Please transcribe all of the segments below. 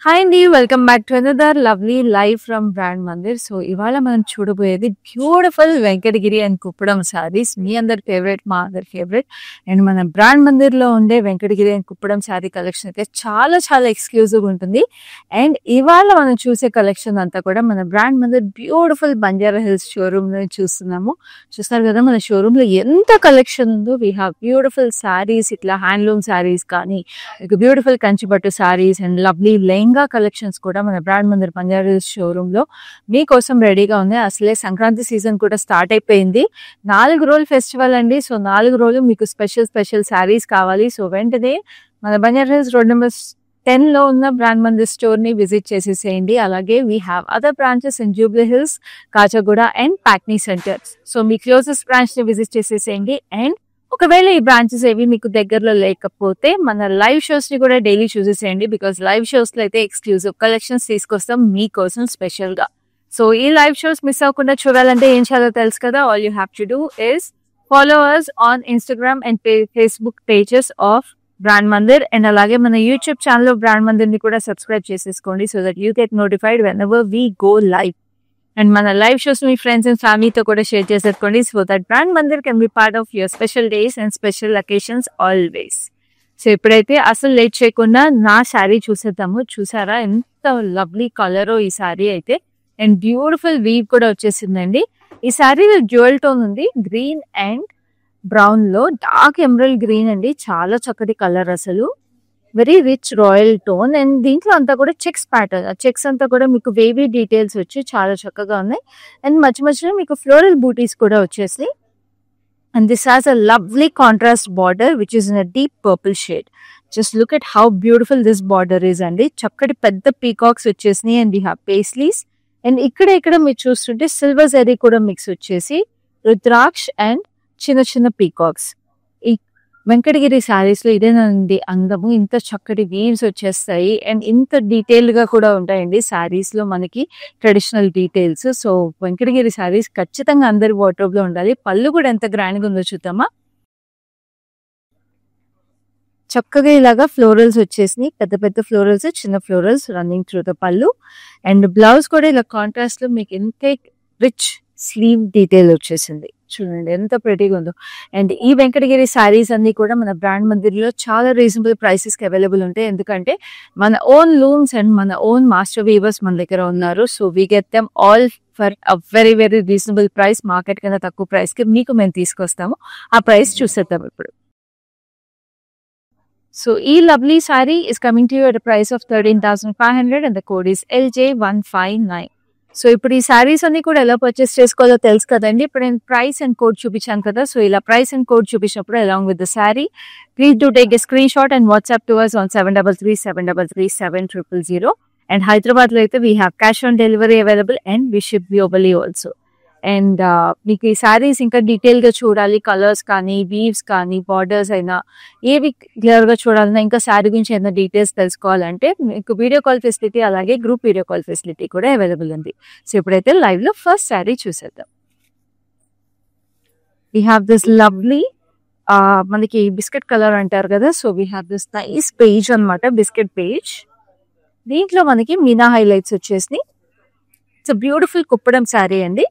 Hi అండి. Welcome back to another lovely live from brand Mandir. So ఇవాళ మనం చూడబోయేది బ్యూటిఫుల్ వెంకటగిరి అండ్ కుప్పడం సారీస్. మీ అందరి ఫేవరెట్, మా అందరి ఫేవరెట్. అండ్ మన బ్రాండ్ మందిర్లో ఉండే Venkatagiri and Kuppadam sorry collection అయితే చాలా చాలా ఎక్స్క్లూజివ్ ఉంటుంది. అండ్ ఇవాళ మనం చూసే కలెక్షన్ అంతా కూడా మన brand Mandir beautiful Banjara hills showroom లో చూస్తున్నాము. చూస్తారు కదా మన షోరూమ్ లో ఎంత కలెక్షన్ ఉందో. వీ హ్యావ్ బ్యూటిఫుల్ సారీస్, ఇట్లా హ్యాండ్లూమ్ సారీస్ కానీ, beautiful Kanchipattu saris and lovely lehenga collections కూడా మన brand Mandir Banjara hills showroom లో మీకోసం రెడీగా ఉంది. అసలే సంక్రాంతి సీజన్ కూడా స్టార్ట్ అయిపోయింది. 4 రోజులు ఫెస్టివల్ అండి. సో 4 రోజులు మీకు స్పెషల్ సారీస్ కావాలి. సో వెంటనే మన బంజారా హిల్స్ రోడ్ నెంబర్ 10 లో ఉన్న బ్రాండ్ మందిర్ స్టోర్ ని విజిట్ చేసేసేయండి. అలాగే we have other branches in Jubilee Hills, Kachiguda and ప్యాక్నీ సెంటర్స్. సో మీ క్లోజెస్ట్ బ్రాంచ్ ని విజిట్ చేసేసేయండి. అండ్ ఒకవేళ ఈ బ్రాంచెస్ ఏవి మీకు దగ్గరలో లేకపోతే మన లైవ్ షోస్ ని కూడా డైలీ చూసేసేయండి. బికాస్ లైవ్ షోస్ లో అయితే ఎక్స్క్లూజివ్ కలెక్షన్స్ తీసుకొస్తాం మీకోసం స్పెషల్ గా. సో ఈ లైవ్ షోస్ మిస్ అవ్వకుండా చూడాలంటే ఏం చేయాలో తెలుసు కదా. All you have to do is follow us on Instagram and Facebook pages of brand Mandir. And అలాగే మన యూట్యూబ్ ఛానల్ బ్రాండ్ మందిర్ ని కూడా సబ్స్క్రైబ్ చేసేసుకోండి. So that you get notified whenever we go live. And మన live shows మీ friends and ఫ్యామిలీతో కూడా share చేసేసుకోండి. So that brand Mandir can be part of your special days and special occasions always. So ఇప్పుడైతే అసలు late చేయకుండా నా శారీ చూసేద్దాము. చూసారా ఎంత లవ్లీ కలరో ఈ శారీ అయితే. అండ్ బ్యూటిఫుల్ వీవ్ కూడా వచ్చేసిందండి. ఈ శారీ డ్యూయల్ టోన్ ఉంది, గ్రీన్ అండ్ బ్రౌన్ లో. డార్క్ ఎమరల్డ్ గ్రీన్ అండి, చాలా చక్కటి కలర్, అసలు very rich royal tone. And దీంట్లో అంతా కూడా చెక్స్ ప్యాటర్న్, చెక్స్ అంతా కూడా మీకు వేవీ డీటెయిల్స్ వచ్చి చాలా చక్కగా ఉన్నాయి. అండ్ మధ్యలో మీకు ఫ్లోరల్ బూటీస్ కూడా వచ్చేసి. And this has a lovely contrast border which is in a deep purple shade. Just look at how beautiful this border is అండి. చక్కటి పెద్ద పీకాక్స్ వచ్చేసినాయి. And we have paisleys. And ఇక్కడ మీరు చూస్తుంటే సిల్వర్ జరీ కూడా మిక్స్ వచ్చేసి రుద్రాక్ష అండ్ చిన్న చిన్న పీకాక్స్. ఈ వెంకటగిరి శారీస్ లో ఇదేనండి అందము. ఇంత చక్కటి వీవ్స్ వచ్చేస్తాయి అండ్ ఇంత డీటెయిల్ గా కూడా ఉంటాయండి శారీస్ లో మనకి traditional details. So Venkatagiri saris ఖచ్చితంగా అందరి వార్డ్రోబ్ లో ఉండాలి. పళ్ళు కూడా ఎంత గ్రాండ్ గా ఉందో చూద్దామా. చక్కగా ఇలాగా ఫ్లోరల్స్ వచ్చేసినాయి, పెద్ద పెద్ద ఫ్లోరల్స్, చిన్న ఫ్లోరల్స్ రన్నింగ్ త్రూ ద పళ్ళు. అండ్ బ్లౌజ్ కూడా ఇలా కాంట్రాస్ట్ లో మీకు ఎంత రిచ్ స్లీవ్ డీటెయిల్ వచ్చేసింది. చూడండి ఎంత ప్రెటీగా ఉందో. అండ్ ఈ వెంకటగిరి శారీస్ అన్ని కూడా మన బ్రాండ్ మందిర్లో చాలా రీజనబుల్ ప్రైసెస్ కి అవైలబుల్ ఉంటాయి. ఎందుకంటే మన ఓన్ లూమ్స్ అండ్ మన ఓన్ మాస్టర్ వీవర్స్ మన దగ్గర ఉన్నారు. So we get them all for a very very reasonable price. Market కన్నా తక్కువ ప్రైస్ కి మీకు మేము తీసుకొస్తాము. ఆ ప్రైస్ చూసేద్దాం ఇప్పుడు. సో ఈ lovely sorry is coming to you at price of 13,500 and the code is LJ159. So ఇప్పుడు ఈ సారీస్ అన్ని కూడా ఎలా పర్చేస్ చేసుకోవాలో తెలుసు కదండి. ఇప్పుడు నేను ప్రైస్ అండ్ కోడ్ చూపించాను కదా. సో ఇలా ప్రైస్ అండ్ కోడ్ చూపించినప్పుడు along with the sari please do take a screenshot and WhatsApp to us on 7337337000. And Hyderabad లో అయితే we have cash on delivery available and we ship globally also. And మీకు ఈ శారీస్ ఇంకా detail గా చూడాలి, colours కానీ, weaves కానీ, బార్డర్స్ అయినా ఏవి క్లియర్ గా చూడాలన్నా, ఇంకా శారీ గురించి ఏదైనా డీటెయిల్స్ తెలుసుకోవాలంటే మీకు వీడియో కాల్ ఫెసిలిటీ అలాగే గ్రూప్ వీడియో కాల్ ఫెసిలిటీ కూడా అవైలబుల్ ఉంది. సో ఇప్పుడైతే లైవ్ లో ఫస్ట్ శారీ చూసేద్దాం. వీ హ్యావ్ దిస్ లవ్లీ మనకి బిస్కెట్ కలర్ అంటారు కదా. So we have this nice page అనమాట, బిస్కెట్ పేజ్. దీంట్లో మనకి మీనా హైలైట్స్ వచ్చేసి ఇట్స్ బ్యూటిఫుల్ కుప్పడం శారీ అండి.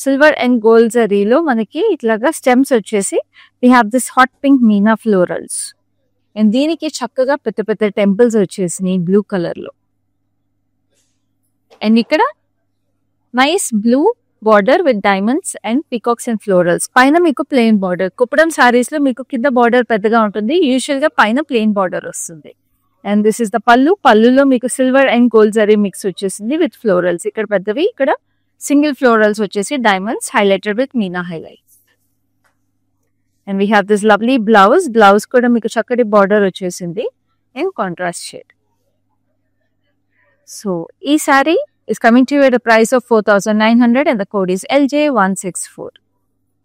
సిల్వర్ అండ్ గోల్డ్ జరీలో మనకి ఇట్లాగా స్టెమ్స్ వచ్చేసి we have this hot pink Meena florals. And దీనికి చక్కగా పెద్ద పెద్ద టెంపుల్స్ వచ్చేసినాయి బ్లూ కలర్ లో. అండ్ ఇక్కడ nice blue border with diamonds and peacocks and florals. పైన మీకు ప్లెయిన్ బార్డర్. కుప్పడం సారీస్ లో మీకు కింద బార్డర్ పెద్దగా ఉంటుంది, యూజువల్ గా పైన ప్లెయిన్ బార్డర్ వస్తుంది. అండ్ దిస్ ఇస్ ద పళ్ళు. పళ్ళులో మీకు silver and gold zari mix వచ్చేసింది విత్ ఫ్లోరల్స్. ఇక్కడ పెద్దవి, ఇక్కడ సింగిల్ ఫ్లోరల్స్ వచ్చేసి diamonds highlighted with Meena highlights. And we have this lovely blouse. Blouse కూడా మీకు చక్కటి బార్డర్ వచ్చేసింది ఇన్ కాంట్రాస్ట్ షేడ్. సో ఈ sorry is coming to you at a price of 4,900 and the code is LJ164.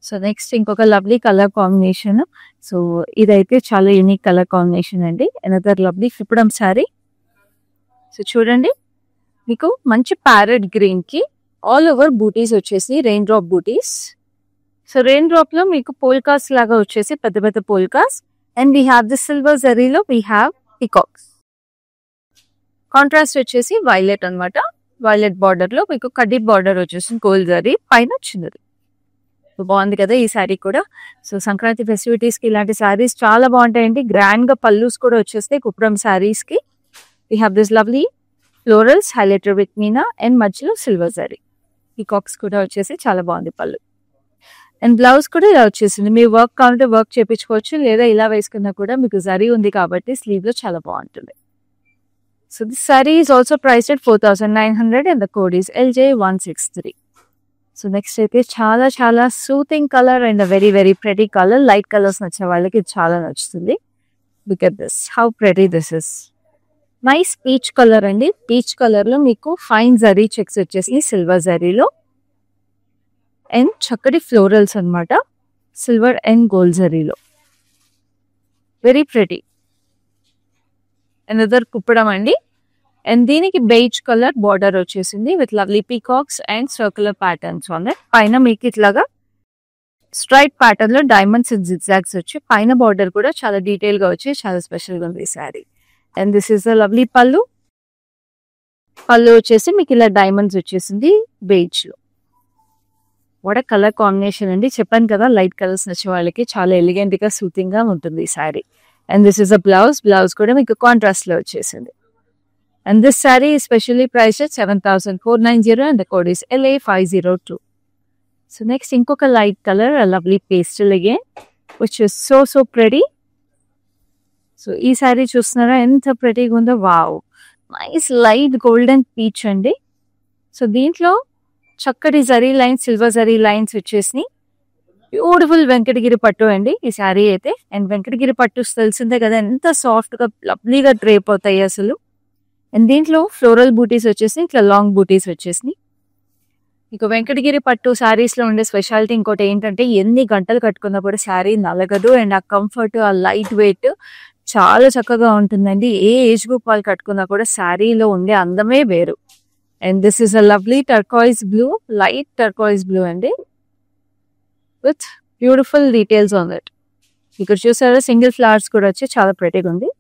So next ఇంకొక lovely colour combination. So ఇదైతే చాలా unique colour combination అండి. Another lovely Kuppadam sari. So చూడండి మీకు మంచి parrot green కి all over butis వచ్చేసి rain drop butis. So rain drop లో మీకు పోల్కాస్ లాగా వచ్చేసి పెద్ద పెద్ద polkas. And we have the silver జరీలో వీ హ్యావ్ పీకాక్స్. కాంట్రాస్ట్ వచ్చేసి వైలెట్ అన్నమాట. వైలెట్ బార్డర్ లో మీకు కడ్డీ బార్డర్ వచ్చేసింది గోల్డ్ జరీ, పైన చిన్నది. బాగుంది కదా ఈ శారీ కూడా. సో సంక్రాంతి ఫెస్టివిటీస్ కి ఇలాంటి శారీస్ చాలా బాగుంటాయండి. గ్రాండ్ గా పల్లూస్ కూడా వచ్చేస్తాయి కుప్పడం శారీస్ కి. We have this lovely florals highlighted with Meena and మధ్యలో సిల్వర్ జరీ. ఈ కాక్స్ కూడా వచ్చేసి చాలా బాగుంది పళ్ళు. అండ్ బ్లౌజ్ కూడా ఇలా వచ్చేసింది. మీ వర్క్ కావాలంటే వర్క్ చేయించుకోవచ్చు, లేదా ఇలా వేసుకున్నా కూడా మీకు జరీ ఉంది కాబట్టి స్లీవ్ లో చాలా బాగుంటుంది. So this sari is also priced at 4,900 and the code is LJ163. So next అయితే చాలా చాలా soothing colour and very very pretty colour. Light colours నచ్చే వాళ్ళకి ఇది చాలా నచ్చుతుంది. Look at this, how pretty this is. Nice peach colour అండి. Peach colour లో మీకు ఫైన్ జరీ చెక్స్ వచ్చేసి సిల్వర్ జరీలో అండ్ చక్కటి ఫ్లోరల్స్ అన్నమాట, సిల్వర్ అండ్ గోల్డ్ జరీలో. Very pretty. అనదర్ కుప్పడం అండి. అండ్ దీనికి బెయిజ్ కలర్ బార్డర్ వచ్చేసింది with lovely peacocks and circular patterns on that. పైన మీకు ఇట్లాగా స్ట్రైట్ ప్యాటర్న్ లో డైమండ్స్ అండ్ జిగ్జాగ్స్ వచ్చి పైన బార్డర్ కూడా చాలా డీటెయిల్ గా వచ్చి చాలా స్పెషల్ గా ఉంది ఈ sari. And this is the lovely పళ్ళు. పళ్ళు వచ్చేసి మీకు ఇలా డైమండ్స్ వచ్చేసింది బెయిజ్ లో. వాట్ కలర్ కాంబినేషన్ అండి. చెప్పాను కదా లైట్ కలర్స్ నచ్చే వాళ్ళకి చాలా ఎలిగెంట్ గా సూతింగ్ గా ఉంటుంది ఈ sari. And this is a blouse. Blouse కూడా మీకు కాంట్రాస్ట్ లో వచ్చేసింది. And this sari specially price 7,490 and the code is LA502. So next ఇంకొక light colour, lovely pastel again which is so pretty. So ఈ శారీ చూస్తున్నారా ఎంత ప్రెటీగా ఉందో. Wow, nice light golden peach అండి. సో దీంట్లో చక్కటి zari lines, silver zari lines వచ్చేసి బ్యూటిఫుల్ వెంకటగిరి పట్టు అండి ఈ శారీ అయితే. అండ్ వెంకటగిరి పట్టు తెలిసిందే కదా ఎంత సాఫ్ట్ గా లవ్లీగా డ్రేప్ అవుతాయి అసలు. అండ్ దీంట్లో ఫ్లోరల్ బూటీస్ వచ్చేసి ఇట్లా లాంగ్ బూటీస్ వచ్చేసి. ఇక వెంకటగిరి పట్టు శారీస్ లో ఉండే స్పెషాలిటీ ఇంకోటి ఏంటంటే ఎన్ని గంటలు కట్టుకున్నా కూడా శారీ నలగదు. అండ్ ఆ కంఫర్ట్, ఆ లైట్ వెయిట్ చాలా చక్కగా ఉంటుందండి. ఏ ఏజ్ గ్రూప్ వాళ్ళు కట్టుకున్నా కూడా శారీలో ఉండే అందమే వేరు. And this is a lovely turquoise blue, light turquoise blue అండి with beautiful details on that. ఇక్కడ చూసారా సింగిల్ ఫ్లవర్స్ కూడా వచ్చి చాలా ప్రెటీగా ఉంది.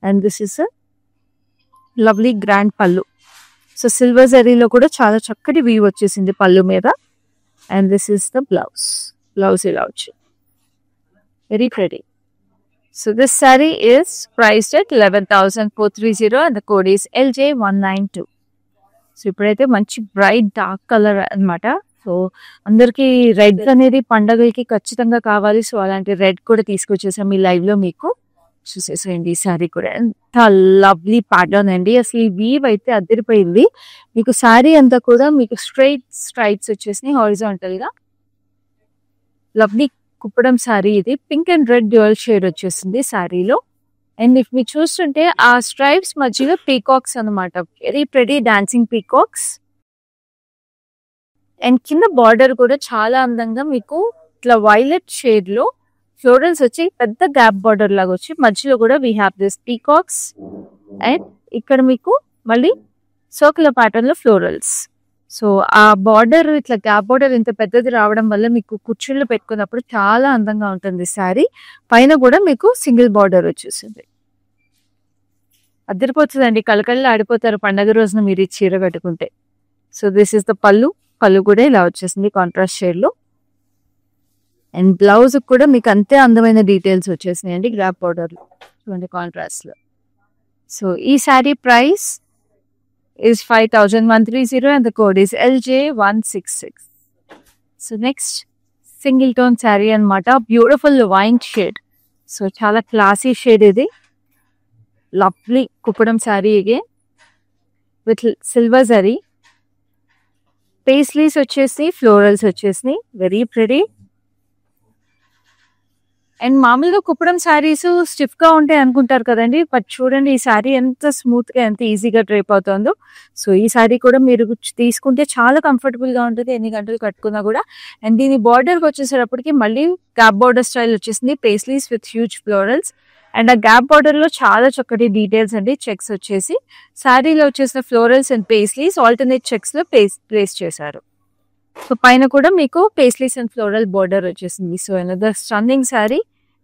And this is lovely grand pallu. So silver జరీలో కూడా చాలా చక్కటి వీవ్ వచ్చేసింది పళ్ళు మీద. And this is the blouse. Blouse ఇలా వచ్చి very pretty. So this sari is priced at 11,430 and the code is LJ192. So ఇప్పుడైతే మంచి బ్రైట్ డార్క్ కలర్ అన్నమాట. సో అందరికి రెడ్ అనేది పండగలకి ఖచ్చితంగా కావాలి. సో అలాంటి రెడ్ కూడా తీసుకొచ్చేసాం ఈ లైవ్ లో మీకు. చూసేసేయండి ఈ శారీ కూడా ఎంత లవ్లీ ప్యాటర్న్ అండి. అసలు ఈ వీవ్ అయితే అదిరిపోయింది. మీకు శారీ అంతా కూడా మీకు స్ట్రైట్ స్ట్రైట్స్ వచ్చేసినాయి హారిజాంటల్ గా. లవ్లీ కుప్పడం శారీ ఇది. Pink and red dual shade వచ్చేసింది శారీలో. అండ్ ఇఫ్ మీరు చూస్తుంటే ఆ స్ట్రైప్స్ మధ్యలో పీకాక్స్ అన్నమాట, very pretty dancing peacocks. And కింద బార్డర్ కూడా చాలా అందంగా మీకు ఇట్లా వైలెట్ షేడ్ లో ఫ్లోరల్స్ వచ్చి పెద్ద గ్యాప్ బార్డర్ లాగా వచ్చి మధ్యలో కూడా we have this peacocks. And ఇక్కడ మీకు మళ్ళీ సర్కులర్ ప్యాటర్న్ లో ఫ్లోరల్స్. సో ఆ బార్డర్ ఇట్లా గ్యాప్ బార్డర్ ఇంత పెద్దది రావడం వల్ల మీకు కుర్చీలు పెట్టుకున్నప్పుడు చాలా అందంగా ఉంటుంది శారీ. పైన కూడా మీకు సింగిల్ బార్డర్ వచ్చేసింది. అదిరిపోతుందండి, కళకళలు ఆడిపోతారు పండగ రోజున మీరు ఈ చీర కట్టుకుంటే. సో దిస్ ఇస్ ద పళ్ళు. పళ్ళు కూడా ఇలా వచ్చేసింది కాంట్రాస్ట్ షేడ్ లో. అండ్ బ్లౌజ్ కూడా మీకు అంతే అందమైన డీటెయిల్స్ వచ్చేసినాయి అండి గ్రాప్ బార్డర్ లో చూడండి కాంట్రాస్ట్ లో. సో ఈ sari price is 5,130 and the code is LJ166. So next single tone saree anamata, beautiful wine shade. So chala classy shade idi. Lovely kupadam saree again with silver zari. Paisleys vachesi, florals vachesi, very pretty. And మామూలుగా Kuppadam saris stiff గా ఉంటాయి అనుకుంటారు కదండి, but చూడండి ఈ శారీ ఎంత smooth గా ఎంత ఈజీగా డ్రైప్ అవుతుందో. సో ఈ శారీ కూడా మీరు తీసుకుంటే చాలా కంఫర్టబుల్ గా ఉంటుంది ఎన్ని గంటలు కట్టుకున్నా కూడా. అండ్ దీని బార్డర్ వచ్చేసేటప్పటికి మళ్ళీ గ్యాప్ బార్డర్ స్టైల్ వచ్చేసింది, paisleys with huge florals. And ఆ గ్యాప్ బార్డర్ లో చాలా చక్కటి డీటెయిల్స్ అండి, చెక్స్ వచ్చేసి శారీలో వచ్చేసిన florals and paisleys alternate checks లో ప్లేస్ చేశారు. సో పైన కూడా మీకు పేస్లీస్ అండ్ ఫ్లోరల్ బార్డర్ వచ్చేసింది. So another stunning sari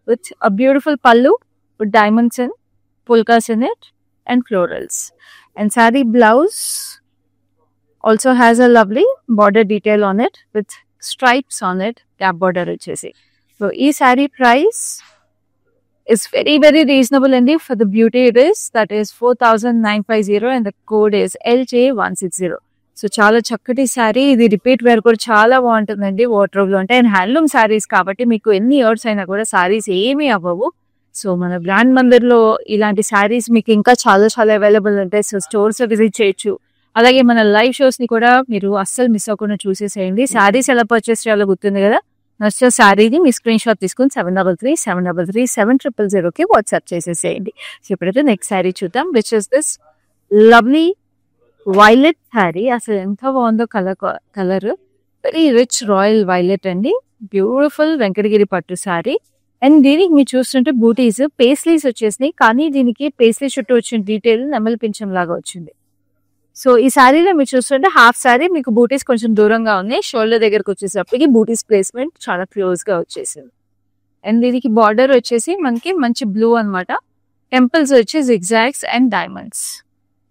with a beautiful pallu with diamonds and polkas in it and florals. And sari blouse also has a lovely border detail on it with stripes on it, gap border వచ్చేసి. So ఈ sari price is very reasonable అండి. For the beauty it is, that is 4950 and the code is LJ160. So చాలా చక్కటి శారీ ఇది. Repeat wear కూడా చాలా బాగుంటుందండి wardrobe లో. అండ్ హ్యాండ్లూమ్ శారీస్ కాబట్టి మీకు ఎన్ని ఇయర్స్ అయినా కూడా శారీస్ ఏమీ అవ్వవు. సో మన బ్రాండ్ మందిర్ లో ఇలాంటి శారీస్ మీకు ఇంకా చాలా అవైలబుల్ ఉంటాయి. సో స్టోర్స్ లో విజిట్ చేయొచ్చు. అలాగే మన లైవ్ షోస్ ని కూడా మీరు అస్సలు మిస్ అవ్వకుండా చూసేసేయండి. శారీస్ ఎలా పర్చేస్ చేయాలో గుర్తుంది కదా. నచ్చే శారీని మీ స్క్రీన్ షాట్ తీసుకుని 7337337000కి వాట్సాప్ చేసేసేయండి. సో ఇప్పుడైతే నెక్స్ట్ శారీ చూద్దాం, which is this lovely violet sari. అసలు ఎంత బాగుందో colour very rich royal violet అండి. బ్యూటిఫుల్ వెంకటగిరి పట్టు శారీ. అండ్ దీనికి మీరు చూస్తుంటే బూటీస్ పేస్లీస్ వచ్చేసినాయి, కానీ దీనికి పేస్లీ చుట్టూ వచ్చిన డీటెయిల్ నెమలి పింఛం లాగా వచ్చింది. సో ఈ శారీలో మీరు చూస్తుంటే హాఫ్ శారీ మీకు బూటీస్ కొంచెం దూరంగా ఉన్నాయి, షోల్డర్ దగ్గరకు వచ్చేసప్పటికి బూటీస్ ప్లేస్మెంట్ చాలా క్లోజ్ గా వచ్చేసింది. అండ్ దీనికి బార్డర్ వచ్చేసి మనకి మంచి బ్లూ అనమాట. టెంపుల్స్ వచ్చి జిగ్జాగ్స్ అండ్ డైమండ్స్,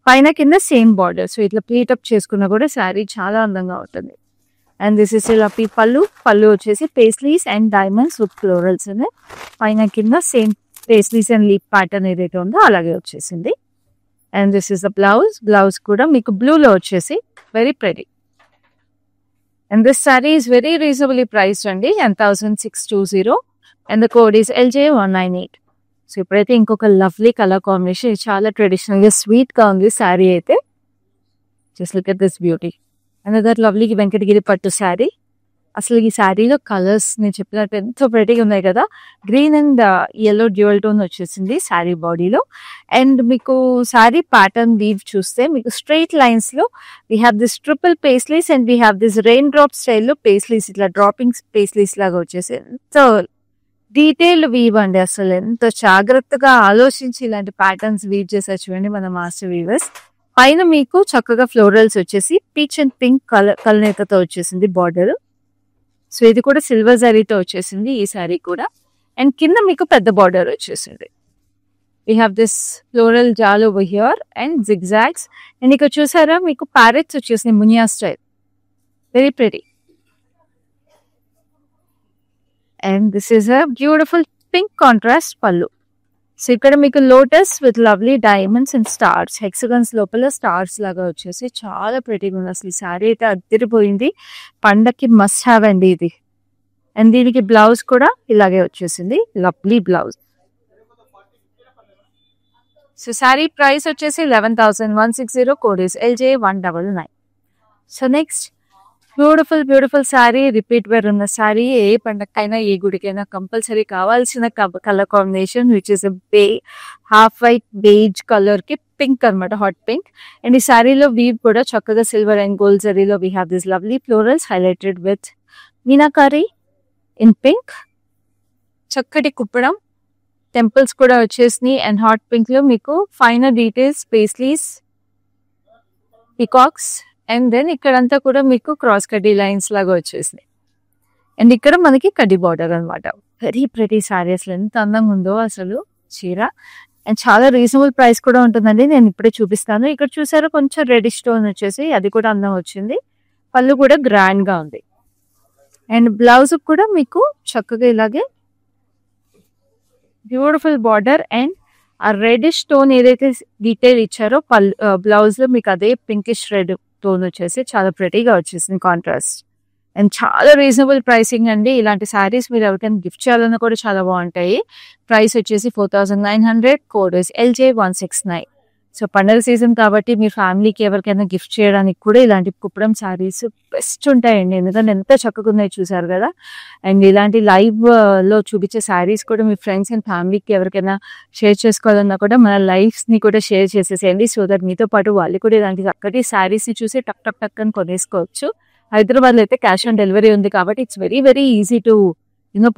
పైన కింద సేమ్ బార్డర్. సో ఇట్లా ప్లీటప్ చేసుకున్నా కూడా శారీ చాలా అందంగా ఉంటుంది. అండ్ దిస్ ఇస్ లపి పళ్ళు వచ్చేసి paisleys and diamonds with florals ఉన్నాయి. పైన కింద same paisleys and leap pattern ఏదైతే ఉందో అలాగే వచ్చేసింది. And this is the blouse కూడా మీకు బ్లూలో వచ్చేసి very pretty. And this sari is very reasonably priced అండి, 10,620 and the code is LJ198. So ఇప్పుడైతే ఇంకొక లవ్లీ కలర్ కాంబినేషన్, చాలా ట్రెడిషనల్ గా స్వీట్ గా ఉంది శారీ అయితే. Just look at this beauty. Another lovely Venkatagiri పట్టు శారీ. అసలు ఈ శారీలో కలర్స్ నేను చెప్పినట్టు ఎంతో ప్రెటీగా ఉన్నాయి కదా. Green and yellow dual tone వచ్చేసింది శారీ బాడీలో. అండ్ మీకు శారీ ప్యాటర్న్ వీవ్ చూస్తే మీకు స్ట్రైట్ లైన్స్ లో we have this triple paisleys and we have this rain drop స్టైల్లో పేస్లీస్, ఇట్లా డ్రాపింగ్ పేస్లీస్ లాగా వచ్చేసి ఎంతో డీటెయిల్డ్ వీవ్ అండి. అసలు ఎంతో జాగ్రత్తగా ఆలోచించి ఇలాంటి ప్యాటర్న్స్ వీవ్ చేసారు చూడండి మన మాస్టర్ వీవర్స్. పైన మీకు చక్కగా ఫ్లోరల్స్ వచ్చేసి పీచ్ అండ్ పింక్ కలనేతతో వచ్చేసింది బార్డర్. సో ఇది కూడా సిల్వర్ జరీతో వచ్చేసింది ఈ శారీ కూడా. అండ్ కింద మీకు పెద్ద బార్డర్ వచ్చేసింది. We have this floral jaal over here and zigzags. And ఇక్కడ చూసారా మీకు ప్యారెట్స్ వచ్చేసినాయి, munia style, very pretty. And this is a beautiful pink contrast pallu. So ఇక్కడ మీకు lotus with lovely diamonds and stars, hexagons లోపల స్టార్స్ లాగా వచ్చేసి చాలా ప్రెటీగా ఉంది. అసలు ఈ శారీ అయితే అదిరిపోయింది, పండక్కి మస్ట్ హ్యావ్ అండి ఇది. అండ్ దీనికి బ్లౌజ్ కూడా ఇలాగే వచ్చేసింది, lovely blouse. So sari price వచ్చేసి 11,160, code is LJ199. So next beautiful sari, repeat wear ఉన్న శారీ. ఏ పండగకైనా ఏ గుడికైనా కంపల్సరీ కావాల్సిన colour combination, which is half white beige colour కి పింక్ అనమాట, హాట్ పింక్. అండ్ ఈ శారీలో వీవ్ కూడా చక్కగా సిల్వర్ అండ్ గోల్డ్ జరీలో we have this lovely florals highlighted with meenakari in pink. చక్కటి కుప్పడం, టెంపుల్స్ కూడా వచ్చేసినాయి. అండ్ హాట్ పింక్ లో మీకు final details, paisleys, peacocks. And then ఇక్కడంతా కూడా మీకు క్రాస్ కడ్డీ లైన్స్ లాగా వచ్చేసినాయి. అండ్ ఇక్కడ మనకి కడ్డీ బార్డర్ అనమాట. వెరీ ప్రెటీ శారీ, అసలు ఎంత అందంగా ఉందో అసలు చీర. అండ్ చాలా రీజనబుల్ ప్రైస్ కూడా ఉంటుందండి, నేను ఇప్పుడే చూపిస్తాను. ఇక్కడ చూసారా కొంచెం రెడిష్ టోన్ వచ్చేసి, అది కూడా అందం వచ్చింది. పళ్ళు కూడా గ్రాండ్ గా ఉంది. అండ్ బ్లౌజ్ కూడా మీకు చక్కగా ఇలాగే బ్యూటిఫుల్ బార్డర్. అండ్ ఆ రెడిష్ టోన్ ఏదైతే డీటెయిల్ ఇచ్చారో బ్లౌజ్ లో మీకు అదే పింకిష్ రెడ్ టోన్ వచ్చేసి చాలా ప్రెటీగా వచ్చేసింది కాంట్రాస్ట్. అండ్ చాలా రీజనబుల్ ప్రైసింగ్ అండి. ఇలాంటి శారీస్ మీరు ఎవరికైనా గిఫ్ట్ చేయాలన్నా కూడా చాలా బాగుంటాయి. ప్రైస్ వచ్చేసి 4,900, కోడ్ LJ169. సో పండుగ సీజన్ కాబట్టి మీ ఫ్యామిలీకి ఎవరికైనా గిఫ్ట్ చేయడానికి కూడా ఇలాంటి కుప్పడం శారీస్ బెస్ట్ ఉంటాయండి, ఎందుకంటే ఎంత చక్కగా ఉన్నాయి చూసారు కదా. అండ్ ఇలాంటి లైవ్ లో చూపించే శారీస్ కూడా మీ ఫ్రెండ్స్ అండ్ ఫ్యామిలీకి ఎవరికైనా షేర్ చేసుకోవాలన్నా కూడా మన లైఫ్స్ ని కూడా షేర్ చేసేసేయండి. సో దట్ మీతో పాటు వాళ్ళు కూడా ఇలాంటి చక్కటి శారీస్ ని చూసి టక్ అని కొనేసుకోవచ్చు. హైదరాబాద్ లో అయితే క్యాష్ ఆన్ డెలివరీ ఉంది కాబట్టి it's very easy to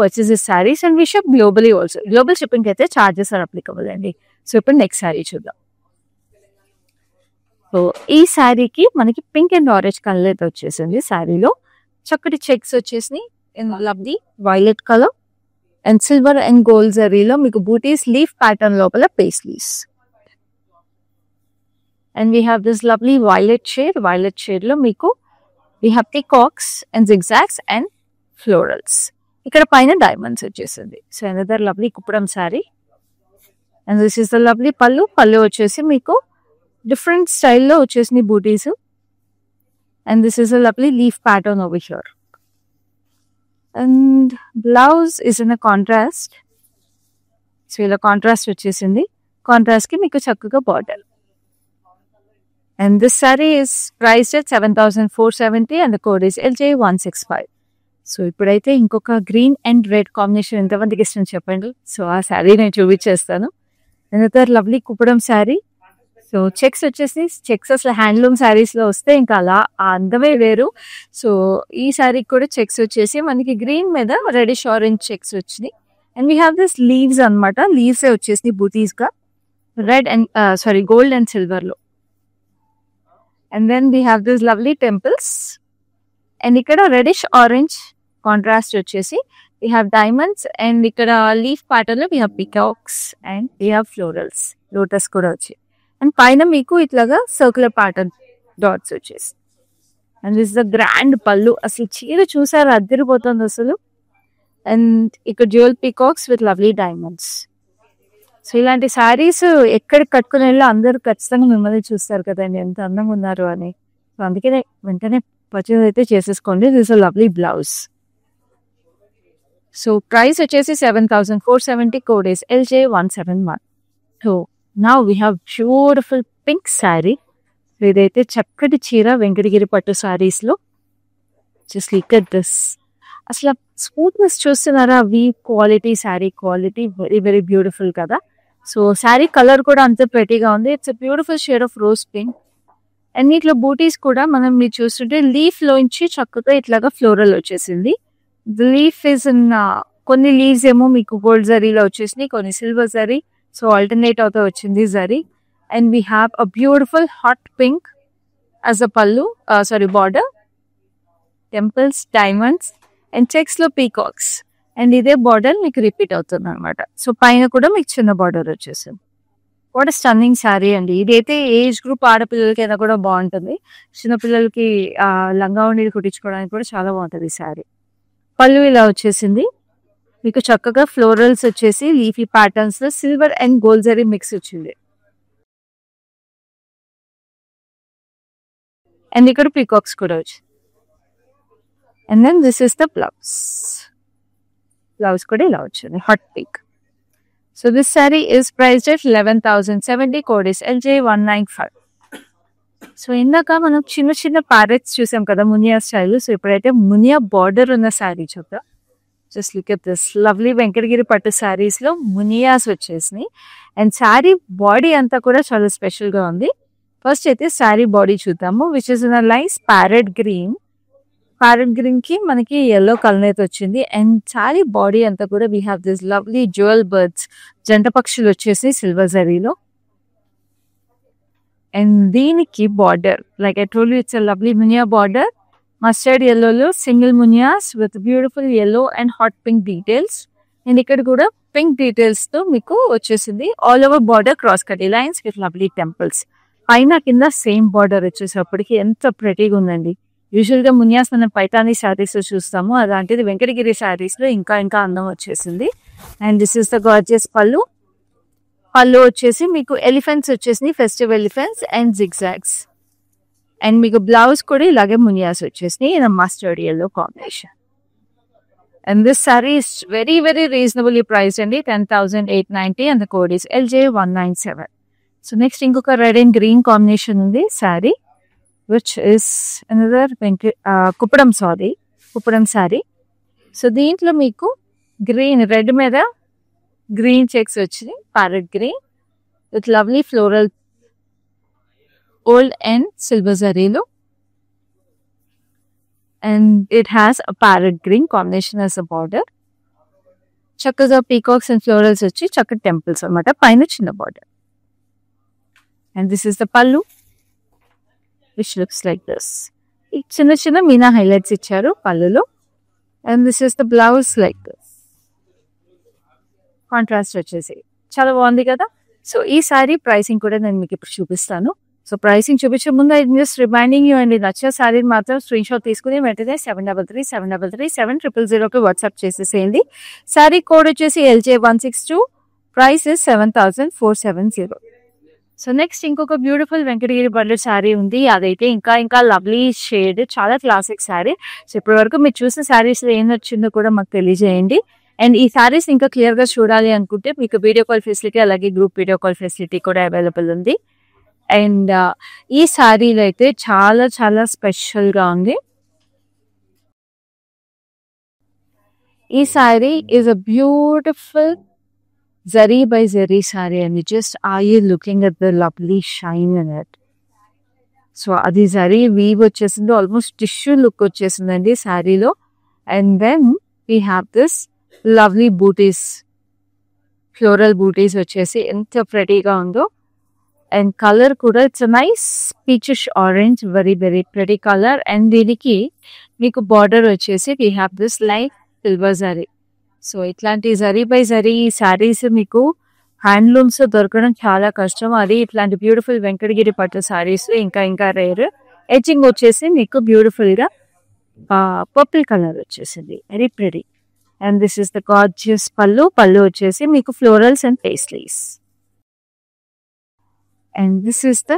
purchase this saris. And we ship globally also. Global shipping అయితే చార్జెస్ ఆర్ అప్లికబుల్ అండి. సో ఇప్పుడు నెక్స్ట్ శారీ చూద్దాం. సో ఈ శారీకి మనకి పింక్ అండ్ ఆరెంజ్ కలర్ అయితే వచ్చేసింది. శారీలో చక్కటి చెక్స్ వచ్చేసి in lovely violet colour and silver and gold జరీలో మీకు బూటీస్ లీఫ్ ప్యాటర్న్ లోపల paisleys. And we have this lovely violet shade లో మీకు we have peacocks and zigzags and florals. ఇక్కడ పైన డైమండ్స్ వచ్చేసింది. So another lovely Kuppadam sari. And this is the lovely pallu వచ్చేసి మీకు డిఫరెంట్ స్టైల్లో వచ్చేసింది buttis. And this is a lovely leaf pattern over here. And blouse is in a contrast. So ఇలా contrast వచ్చేసింది. Contrast కి మీకు చక్కగా border. And this sorry is priced at 7,470 and the code is LJ165. So ఇప్పుడైతే ఇంకొక green and red combination ఎంతమందికి ఇష్టం చెప్పండి. సో ఆ శారీ నేను చూపించేస్తాను. Another lovely Kuppadam sari. So checks వచ్చేసి చెక్స్ అసలు హ్యాండ్లూమ్ శారీస్ లో వస్తే ఇంకా అలా ఆ అందమే వేరు. సో ఈ శారీకి కూడా చెక్స్ వచ్చేసి మనకి గ్రీన్ మీద రెడిష్ ఆరెంజ్ చెక్స్ వచ్చినాయి. And we have this leaves అనమాట. లీవ్స్ వచ్చేసి బూటీస్ గా red and gold and silver లో. And then we have this lovely temples. And ఇక్కడ రెడిష్ ఆరెంజ్ కాంట్రాస్ట్ వచ్చేసి వీ హ్యావ్ డైమండ్స్. అండ్ ఇక్కడ లీఫ్ ప్యాటర్న్ లో we have peacocks and we have florals, lotus కూడా వచ్చాయి. And పైన మీకు ఇట్లాగా సర్క్యులర్ ప్యాటర్న్ డాట్స్ వచ్చేసి. And this the grand pallu. అసలు చీర చూసారు అద్దరిపోతుంది అసలు. అండ్ ఇక్కడ dual peacocks with lovely diamonds. So ఇలాంటి శారీస్ ఎక్కడికి కట్టుకుని వెళ్ళి అందరూ ఖచ్చితంగా మిమ్మల్ని చూస్తారు కదండి ఎంత అందంగా ఉన్నారు అని. సో అందుకే వెంటనే పర్చేస్ అయితే చేసేసుకోండి. This a lovely blouse. So price వచ్చేసి 7,470, code is LJ171. So now we have beautiful pink sari. ఇదైతే చక్కటి చీర వెంకటగిరి పట్టు శారీస్ లో. Just look at this. అసలు స్మూత్నెస్ చూస్తున్నారా? We quality sari quality very very beautiful కదా. సో శారీ కలర్ కూడా అంత ప్రెటీగా ఉంది. It's a beautiful shade of rose pink. And ఇట్లా బూటీస్ కూడా మనం మీరు చూస్తుంటే లీఫ్ లోంచి చక్కగా ఇట్లాగా ఫ్లోరల్ వచ్చేసింది. లీఫ్ ఇస్ ఇన్ కొన్ని లీవ్స్ ఏమో మీకు గోల్డ్ జరీలో వచ్చేసినాయి, కొన్ని సిల్వర్ జరీ. సో ఆల్టర్నేట్ అవుతూ వచ్చింది జరీ. And we have a beautiful hot pink as a pallu border, temples, diamonds and checks లో పీకాక్స్. అండ్ ఇదే బార్డర్ మీకు రిపీట్ అవుతుంది అనమాట. సో పైన కూడా మీకు చిన్న బార్డర్ వచ్చేసింది. వాట్ స్టన్నింగ్ శారీ అండి. ఇదైతే ఏజ్ గ్రూప్ ఆడపిల్లలకైనా కూడా బాగుంటుంది. చిన్నపిల్లలకి లంగా ఉండి కుట్టించుకోవడానికి కూడా చాలా బాగుంటుంది ఈ శారీ. పళ్ళు ఇలా వచ్చేసింది. మీకు చక్కగా ఫ్లోరల్స్ వచ్చేసి లీఫీ ప్యాటర్న్స్ లో silver and gold zari mix వచ్చింది. అండ్ ఇక్కడ పీకాక్స్ కూడా వచ్చి. And then this is the blouse. Blouse కూడా ఇలా వచ్చింది hot pink. So this sari is priced at 11,070, code is LJ195. So ఇందాక మనం చిన్న చిన్న ప్యారెట్స్ చూసాం కదా మునియా స్టైల్. సో ఇప్పుడైతే మునియా బార్డర్ ఉన్న శారీ చూద్దాం. Just look at this lovely Venkatagiri పట్టు శారీస్ లో మునియాస్ వచ్చేసినాయి. అండ్ శారీ బాడీ అంతా కూడా చాలా స్పెషల్ గా ఉంది. ఫస్ట్ అయితే శారీ బాడీ చూద్దాము, which is in a lines parrot green. Parrot green కి మనకి ఎల్లో కలర్ అయితే వచ్చింది. అండ్ శారీ బాడీ అంతా కూడా we have this lovely jewel birds, జంట పక్షులు వచ్చేసి సిల్వర్ జరీలో. అండ్ దీనికి border like I told you it's a lovely munia border. Mustard ఎల్లోలో single munias with beautiful yellow and hot pink details. And ఇక్కడ కూడా పింక్ డీటెయిల్స్ తో మీకు వచ్చేసింది. All over border cross cut lines with lovely temples. పైన కింద same border వచ్చేసప్పటికి ఎంత ప్రెటీగా ఉందండి. యూజువల్ గా మునియాస్ మనం పైతానీ శారీస్ లో చూస్తాము, అలాంటిది వెంకటగిరి శారీస్ లో ఇంకా ఇంకా అందం వచ్చేసింది. And this is the gorgeous pallu. Pallu వచ్చేసి మీకు ఎలిఫెంట్స్ వచ్చేసి festive elephants and zigzags. And మీకు బ్లౌజ్ కూడా ఇలాగే మునియాస్ వచ్చేసినాయి in mustard yellow combination. And this sorry is very very reasonably priced అండి, 10,890 and the code is LJ197. So next ఇంకొక red and green combination ఉంది sari, which is another Kuppadam sari. So దీంట్లో మీకు green red మీద గ్రీన్ చెక్స్ వచ్చినాయి, parrot green with lovely floral gold and silver zarilo, and it has a parrot green combination as a border. చక్కగా peacocks and florals వచ్చి చక్కటి temples అన్నమాట, పైన చిన్న border. And this is the పల్లు which looks like this. ఈ చిన్న చిన్న మీనా హైలైట్స్ ఇచ్చారు పళ్ళులో. And this is the blouse like this. Contrast వచ్చేసి చాలా బాగుంది కదా. సో ఈ సారీ ప్రైసింగ్ కూడా నేను మీకు ఇప్పుడు చూపిస్తాను. సో ప్రైసింగ్ చూపించే ముందు ఐ జస్ట్ రిమైండింగ్ యూ అండి, నచ్చే శారీ మాత్రం స్క్రీన్ షాట్ తీసుకుని వెంటనే 7337337000కి వాట్సాప్ చేసేసేయండి. శారీ కోడ్ వచ్చేసి LJ162, price is 7470. So next ఇంకొక బ్యూటిఫుల్ వెంకటగిరి బండెడ్ శారీ ఉంది. అదైతే ఇంకా లవ్లీ షేడ్, చాలా క్లాసిక్ శారీ. సో ఇప్పటి వరకు మీరు చూసిన శారీస్లో ఏం నచ్చిందో కూడా మాకు తెలియజేయండి. అండ్ ఈ శారీస్ ఇంకా క్లియర్గా చూడాలి అనుకుంటే మీకు వీడియో కాల్ ఫెసిలిటీ, అలాగే గ్రూప్ వీడియో కాల్ ఫెసిలిటీ కూడా అవైలబుల్ ఉంది. అండ్ ఈ శారీలో అయితే చాలా చాలా స్పెషల్గా ఉంది. ఈ sari is a beautiful zari by zari sari అండి. Just are you looking at the lovely shine in it. So అది జరీ వీవ్ వచ్చేసింది, ఆల్మోస్ట్ టిష్యూ లుక్ వచ్చేసిందండి శారీలో. And then we have this lovely buttis, floral buttis వచ్చేసి ఎంత ప్రెటీగా ఉందో. అండ్ కలర్ కూడా it's nice peachish orange, very very pretty colour. And దీనికి మీకు బార్డర్ వచ్చేసి we have this light silver zari. So ఇట్లాంటి జరీ బై జరీ శారీస్ మీకు హ్యాండ్లూమ్స్ దొరకడం చాలా కష్టం. అది ఇట్లాంటి బ్యూటిఫుల్ వెంకటగిరి పట్టు శారీస్ ఇంకా రేర్. ఎడ్జింగ్ వచ్చేసి మీకు బ్యూటిఫుల్ గా పర్పుల్ కలర్ వచ్చేసింది, very pretty. And this is the gorgeous pallu. Pallu వచ్చేసి మీకు florals and paisleys. And this is the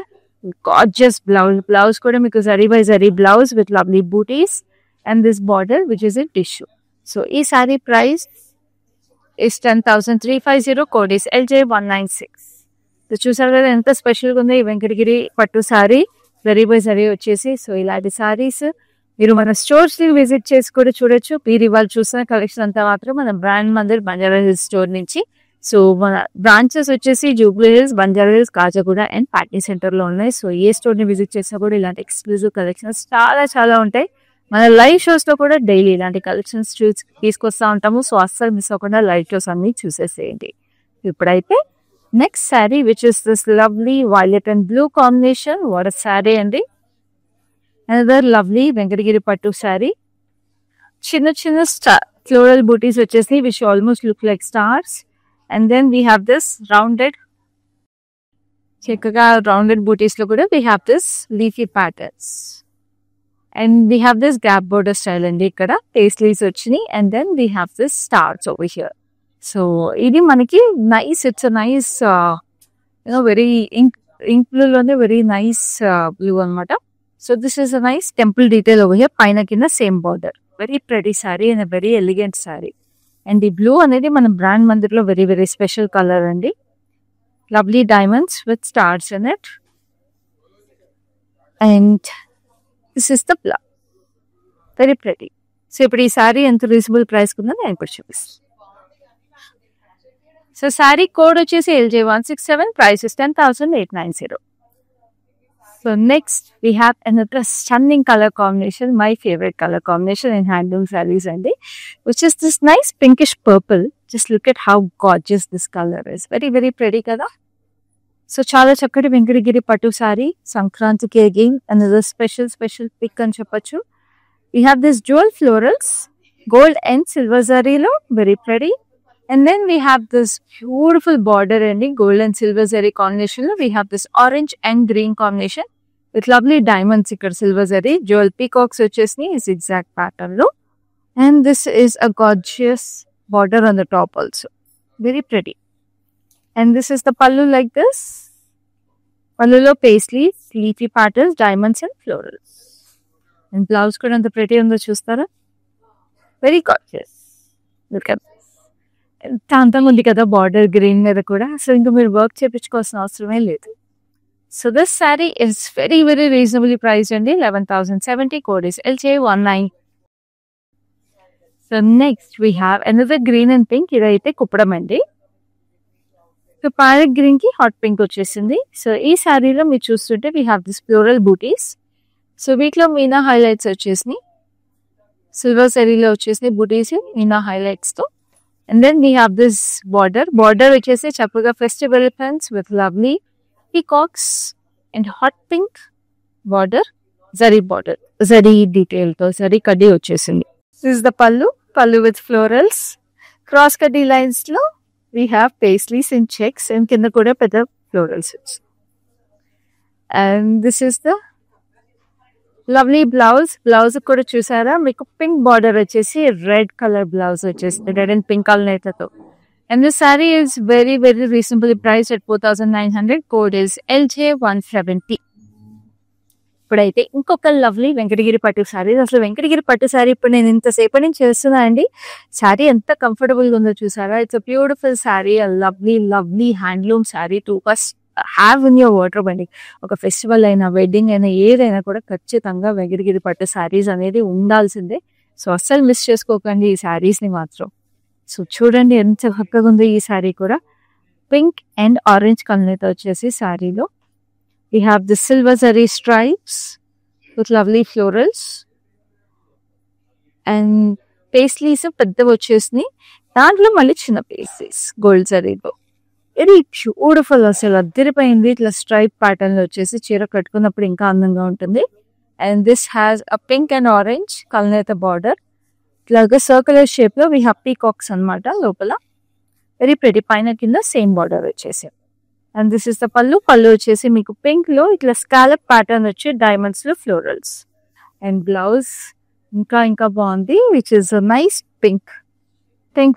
gorgeous blouse. Blouse కూడా మీకు zari by zari blouse with lovely buttis and this border which is in tissue. So ఈ sari price is 10,350. Code is LJ196. So చూసారు కదా ఎంత స్పెషల్గా ఉంది ఈ వెంకటగిరి పట్టు శారీ, జరీ బై జరీ వచ్చేసి. సో ఇలాంటి శారీస్ మీరు మన స్టోర్స్ ని విజిట్ చేసి కూడా చూడొచ్చు. మీరు ఇవాళ చూసిన కలెక్షన్ అంతా మాత్రం మన brand Mandir Banjara hills store నుంచి. సో మన బ్రాంచెస్ వచ్చేసి Jubilee Hills, Banjara Hills, Kajaguda and Patny centre లో ఉన్నాయి. సో ఏ స్టోర్ ని విజిట్ చేసినా కూడా ఇలాంటి ఎక్స్క్లూజివ్ కలెక్షన్స్ చాలా ఉంటాయి. మన లైవ్ షోస్ లో కూడా డైలీ ఇలాంటి కలెక్షన్స్ తీసుకొస్తా ఉంటాము. సో అస్సలు మిస్ అవ్వకుండా లైవ్ షోస్ అన్ని చూసేసేయండి. ఇప్పుడైతే next sari which is this lovely violet and blue combination. What sari అండి, అనదర్ లవ్లీ వెంకటగిరి పట్టు శారీ. చిన్న ఫ్లోరల్ బూటీస్ వచ్చేసి which almost look like stars. And then we have this rounded, చక్కగా రౌండెడ్ బూటీస్ లో కూడా we have this leafy patterns. And we have this gap border style అండి, ఇక్కడ paisleys వచ్చినాయి. And then we have this stars over here. So ఇది మనకి nice, it's a nice very ink బ్లూలోనే very nice blue అనమాట. So this is a nice temple detail over here, పైన కింద same border. Very pretty sari and very elegant sari. And ఈ blue అనేది మన brand మందిర్లో వెరీ వెరీ స్పెషల్ కలర్ అండి. Lovely diamonds with stars in it. And this is the blouse, very pretty. So ఇప్పుడు ఈ శారీ ఎంత రీజనబుల్ ప్రైస్ ఉందో నేను ఇప్పుడు చూపిస్తాను. సో శారీ కోడ్ వచ్చేసి LJ167, price is 10,890. So next we have another stunning color combination, my favorite color combination in handloom sarees andi, which is this nice pinkish purple. Just look at how gorgeous this color is. Very very pretty kada. So చాలా చక్కటి వెంకటగిరి పట్టు sorry. సంక్రాంతికి again another special pick అని చెప్పొచ్చు. We have this jewel florals, gold and silver zari lo, very pretty. And then we have this beautiful border ending, gold and silver zari combination. We have this orange and green combination with lovely diamonds ఇక్కడ silver zari. Jewel peacocks వచ్చేసి zigzag pattern లో. And this is a gorgeous border on the top also. Very pretty. And this is the pallu like this. Pallulo paisleys, leafy patterns, diamonds and florals. And blouse కూడా ఎంత pretty ఉందో చూస్తారా? Very gorgeous. Look at ఎంత అందంగా ఉంది కదా border green మీద కూడా. సో ఇంకా మీరు వర్క్ చేయించుకోవాల్సిన అవసరమే లేదు. So this sari is very very reasonably price అండి. 11,070. Code is LJ19. So next we have another green and pink. ఇదైతే కుప్పడం అండి. సో ప్యారెట్ గ్రీన్ కి హాట్ పింక్ వచ్చేసింది. సో ఈ శారీలో మీరు చూస్తుంటే we have this floral butis. So వీటిలో మీనా హైలైట్స్ వచ్చేసినాయి. సిల్వర్ శారీలో వచ్చేసినాయి బూటీస్ మీనా హైలైట్స్ తో. And then we have this border which is a chappuga festival prints with lovely peacocks and hot pink border, zari detail to zari kaddi vachesindi. This is the pallu with florals, cross kaddi lines lo we have paisleys and checks and kinda kuda pedda florals. And this is the lovely blouse కూడా చూసారా మీకు pink border వచ్చేసి red colour blouse వచ్చేసింది, red and pink colour. And this saree is very, very reasonably priced at 4,900. Code is LJ170. ఇప్పుడైతే ఇంకొక lovely Venkatagiri పట్టు sorry. అసలు వెంకటగిరి పట్టు సారీ ఇప్పుడు నేను ఇంతసేపటి నుంచి చేస్తున్నా అండి. సారీ ఎంత కంఫర్టబుల్గా ఉందో చూసారా. It's a beautiful sorry, a lovely handloom sorry to first have in your wardrobe అండి. ఒక ఫెస్టివల్ అయినా వెడ్డింగ్ అయినా ఏదైనా కూడా ఖచ్చితంగా వెంకటగిరి పట్టు సారీస్ అనేది ఉండాల్సిందే. సో అస్సలు మిస్ చేసుకోకండి ఈ సారీస్ని మాత్రం. సో చూడండి ఎంత చక్కగా ఉందో ఈ సారీ కూడా. పింక్ అండ్ ఆరెంజ్ కలర్తో వచ్చేసి సారీలో we have the silver zari stripes with lovely florals and paisleys పెద్దవి వచ్చేసి దాంట్లో మళ్ళీ చిన్న పేస్లీస్ గోల్డ్ జరీలో వెరీ బ్యూటిఫుల్. అసలు అద్దరిపోయింది. ఇట్లా స్ట్రైప్ ప్యాటర్న్ లో వచ్చేసి చీర కట్టుకున్నప్పుడు ఇంకా అందంగా ఉంటుంది. And this has a pink and orange colour border. ఇట్లాగా సర్కులర్ షేప్ లో వీ హ్యావ్ పీకాక్స్ అనమాట లోపల. Very pretty. పైన కింద సేమ్ బార్డర్ వచ్చేసి. అండ్ దిస్ ఇస్ ద పళ్ళు వచ్చేసి మీకు పింక్ లో ఇట్లా స్కాలప్ ప్యాటర్న్ వచ్చి డైమండ్స్ లో ఫ్లోరల్స్. అండ్ బ్లౌజ్ ఇంకా బాగుంది, which is nice pink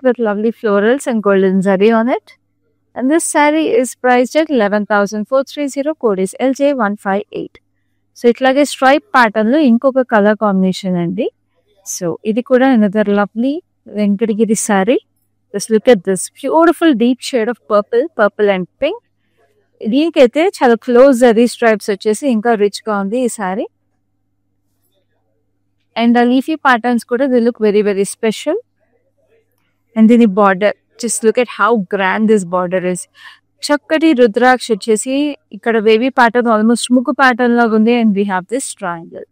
with lovely florals and golden zari on it. And this sorry is priced at 11,430. Code is LJ158. So ఇట్లాగే స్ట్రైప్ ప్యాటర్న్ లో ఇంకొక కలర్ కాంబినేషన్ అండి. So ఇది కూడా another lovely Venkatagiri sorry. Just look at this beautiful deep shade of purple and pink. దీనికైతే చాలా close zari stripes వచ్చేసి ఇంకా రిచ్ గా ఉంది ఈ సారీ. అండ్ ఆ లీఫీ ప్యాటర్న్స్ కూడా they look very very special. And దీని border just look at how grand this border is. చక్కటి రుద్రాక్ష వచ్చేసి ఇక్కడ వేవీ ప్యాటర్న్ ఆల్మోస్ట్ ముగ్గు ప్యాటర్న్ లాగా ఉంది. And we have this triangle,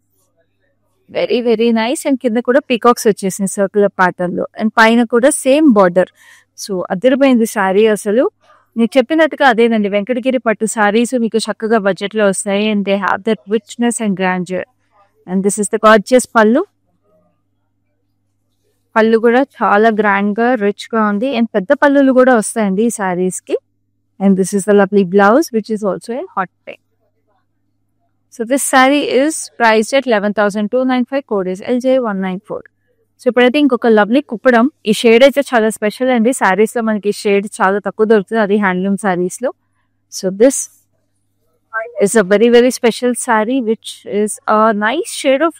very very nice. And కింద కూడా పీకాక్స్ వచ్చేసింది సర్కులర్ ప్యాటర్న్ లో. అండ్ పైన కూడా సేమ్ బార్డర్. సో అదిరిపోయింది సారీ అసలు. నేను చెప్పినట్టుగా అదేనండి, వెంకటగిరి పట్టు సారీస్ మీకు చక్కగా బడ్జెట్ లో వస్తాయి. And they have that richness and grandeur. And this is the gorgeous పళ్ళు కూడా చాలా గ్రాండ్ గా రిచ్ గా ఉంది. అండ్ పెద్ద పళ్ళులు కూడా వస్తాయండి ఈ సారీస్ కి. And this is the lovely blouse which is also in hot pink. So this saree is priced at 11,295. Code is LJ194. So ఇప్పుడైతే ఇంకొక లవ్లీ కుప్పడం. ఈ షేడ్ అయితే చాలా స్పెషల్ అండి. సారీస్ లో మనకి షేడ్ చాలా తక్కువ దొరుకుతుంది, అది హ్యాండ్లూమ్ సారీస్ లో. So this is a very very special sari which is a nice shade of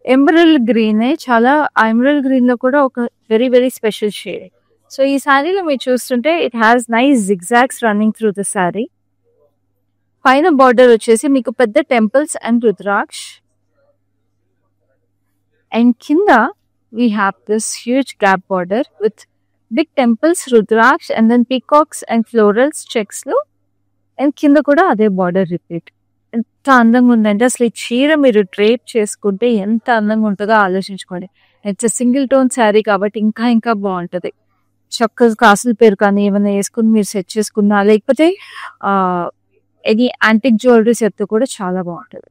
emerald green. చాలా ఎమరల్డ్ గ్రీన్ లో కూడా ఒక very very special shade. So ఈ సారీలో మీరు చూస్తుంటే it has nice zigzags running through the sari. పైన బార్డర్ వచ్చేసి మీకు పెద్ద టెంపుల్స్ అండ్ రుద్రాక్ష. అండ్ కింద we have this huge gap border with big temples, rudraksha and then peacocks and florals checks లో. అండ్ కింద కూడా అదే బార్డర్ రిపీట్. ఎంత అందంగా ఉందంటే అసలు ఈ చీర మీరు డ్రేప్ చేసుకుంటే ఎంత అందంగా ఉంటుందో ఆలోచించుకోండి. ఇట్స్ సింగిల్ టోన్ శారీ కాబట్టి ఇంకా బాగుంటుంది. చక్కగా కాసుల పేరు కానీ ఏమైనా వేసుకుని మీరు సెట్ చేసుకున్నా, లేకపోతే ఎనీ యాంటిక్ జ్యువెలరీ సెట్ తో కూడా చాలా బాగుంటుంది.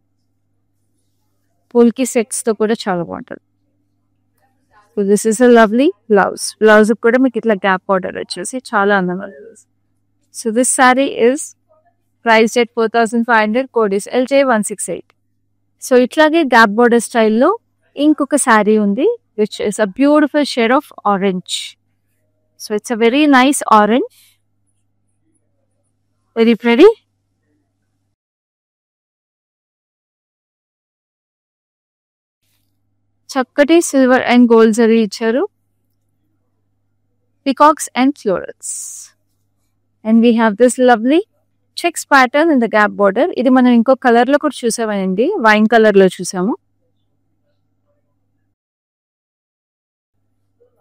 పోల్కి సెట్స్ తో కూడా చాలా బాగుంటుంది. So this is a lovely blouse కూడా మీకు ఇట్లా గ్యాప్ బార్డర్ వచ్చేసి చాలా అందంగా ఉంటుంది. So this sorry is priced at 4,500. Code is LJ168. So ఇట్లాగే గ్యాప్ బార్డర్ స్టైల్లో ఇంకొక సారీ ఉంది which is a beautiful shade of orange. So it's a very nice orange, very pretty. చక్కటి సిల్వర్ అండ్ గోల్డ్ జరీ ఇచ్చారు, peacocks and florals. And we have this lovely checks pattern in the gap border. ఇది మనం ఇంకో colour లో కూడా చూసామండి, wine colour లో చూసాము.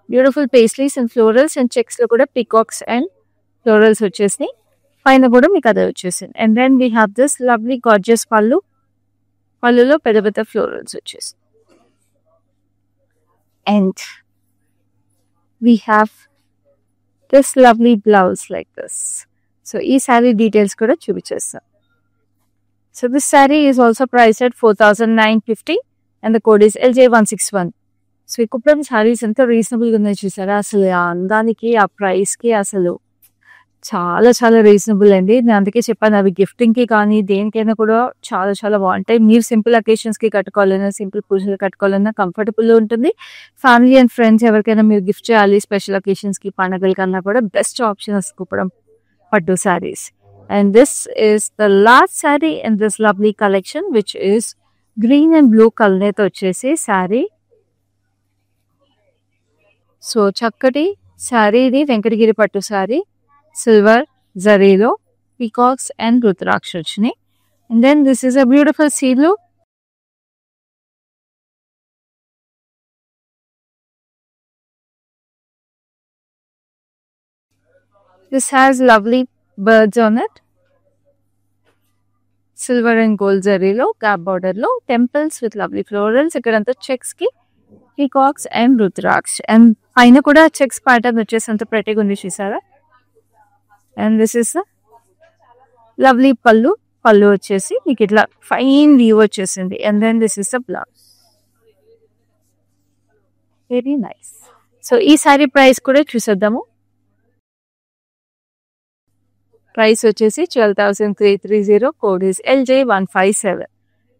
Beautiful paisleys and florals and checks లో కూడా పీకాక్స్ అండ్ ఫ్లోరల్స్ వచ్చేసినాయి. పైన కూడా మీకు అదే వచ్చేసింది. And then we have this lovely gorgeous పళ్ళులో పెద్ద ఫ్లోరల్స్ వచ్చేసి. And we have this lovely blouse like this. So ee saree details kuda chupichestam. So this saree is also priced at 4,950 and the code is LJ161. So ఈ కుప్పడం సారీస్ ఎంత reasonable గా ఉన్నాయి చూసారా. అసలు ఆ అందానికి ఆ ప్రైస్ కి అసలు చాలా చాలా రీజనబుల్ అండి. నేను అందుకే చెప్పాను అవి గిఫ్టింగ్‌కి కానీ, దేనికైనా కూడా చాలా చాలా బావుంటాయి. మీరు సింపుల్ అకేషన్స్‌కి కట్టుకోవాలన్నా, సింపుల్ పూజలు కట్టుకోవాలన్నా కంఫర్టబుల్ ఉంటుంది. ఫ్యామిలీ అండ్ ఫ్రెండ్స్ ఎవరికైనా మీరు గిఫ్ట్ చేయాలి స్పెషల్ అకేషన్స్‌కి, పండగలకన్నా కూడా బెస్ట్ ఆప్షన్స్ కుప్పడం పట్టు saris. And this is the last sari in this lovely collection which is green and blue కలర్‌తో వచ్చేసి సారీ. సో చక్కటి సారీ ఇది వెంకటగిరి పట్టు సారీ. సిల్వర్ జరీలో పీకాక్స్ అండ్ రుద్రాక్ష వచ్చినాయి. And then this is a beautiful sea blue. This has lovely birds on it. Silver and gold జరీలో gap border లో టెంపుల్స్ విత్ లవ్లీ ఫ్లోరల్స్. ఇక్కడంతా చెక్స్ కి పీకాక్స్ అండ్ రుద్రాక్ష. అండ్ పైన కూడా checks pattern వచ్చేసి అంత ప్రెటీగా ఉంది చూసారా. అండ్ దిస్ ఇస్ లవ్లీ పళ్ళు. పళ్ళు వచ్చేసి మీకు ఇట్లా ఫైన్ వ్యూ వచ్చేసింది. And then this is the blouse. Very nice. So ఈ సారీ ప్రైస్ కూడా చూసేద్దాము. ప్రైస్ వచ్చేసి 12,330. Code is LJ157.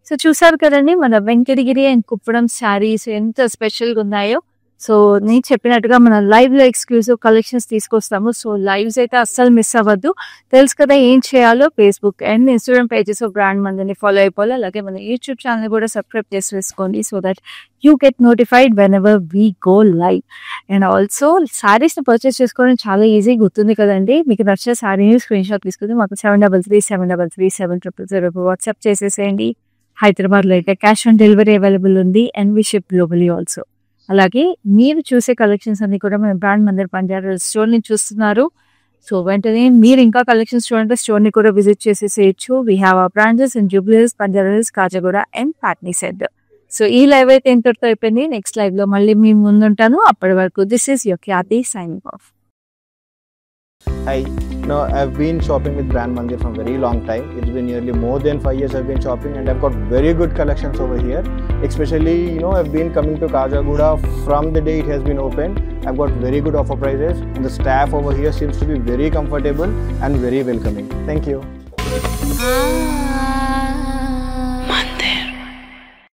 సో చూసారు కదండి మన వెంకటగిరి అండ్ కుప్పడం శారీస్ ఎంత స్పెషల్గా ఉన్నాయో. సో నేను చెప్పినట్టుగా మనం లైవ్ లో ఎక్స్క్లూజివ్ కలెక్షన్స్ తీసుకొస్తాము. సో లైవ్స్ అయితే అస్సలు మిస్ అవ్వద్దు. తెలుసు కదా ఏం చేయాలో. Facebook and Instagram pages of brand మందిని ఫాలో అయిపోవాలి. అలాగే మన యూట్యూబ్ ఛానల్ కూడా సబ్స్క్రైబ్ చేసి వేసుకోండి so that you get notified whenever we go live. And also saris ని పర్చేస్ చేసుకోవడం చాలా ఈజీ, గుర్తుంది కదండి. మీకు నచ్చిన శారీని స్క్రీన్ షాట్ తీసుకుని మాకు 7337337000 వాట్సాప్ చేసేసేయండి. హైదరాబాద్ లో అయితే క్యాష్ ఆన్ డెలివరీ అవైలబుల్ ఉంది and we ship globally also. అలాగే మీరు చూసే కలెక్షన్స్ అన్ని కూడా మన బ్రాండ్ మందిర్ బంజారా స్టోర్ ని చూస్తున్నారు. సో వెంటనే మీరు ఇంకా కలెక్షన్స్ చూడండి, స్టోర్ ని కూడా విజిట్ చేసేసేయచ్చు. We have our branches in Jubilee Hills, Banjara Hills, Kajaguda and Patny Center. So ఈ లైవ్ అయితే ఇంతటితో అయిపోయింది. నెక్స్ట్ లైవ్ లో మళ్ళీ మీ ముందుంటాను. అప్పటి వరకు this is your Khyati signing off. Hi, I've been shopping with Brand Mandir from very long time. It's been nearly more than 5 years I've been shopping, and I've got very good collections over here. Especially, I've been coming to Kajagoda from the day it has been opened. I've got very good offer prices, and the staff over here seems to be very comfortable and very welcoming. Thank you.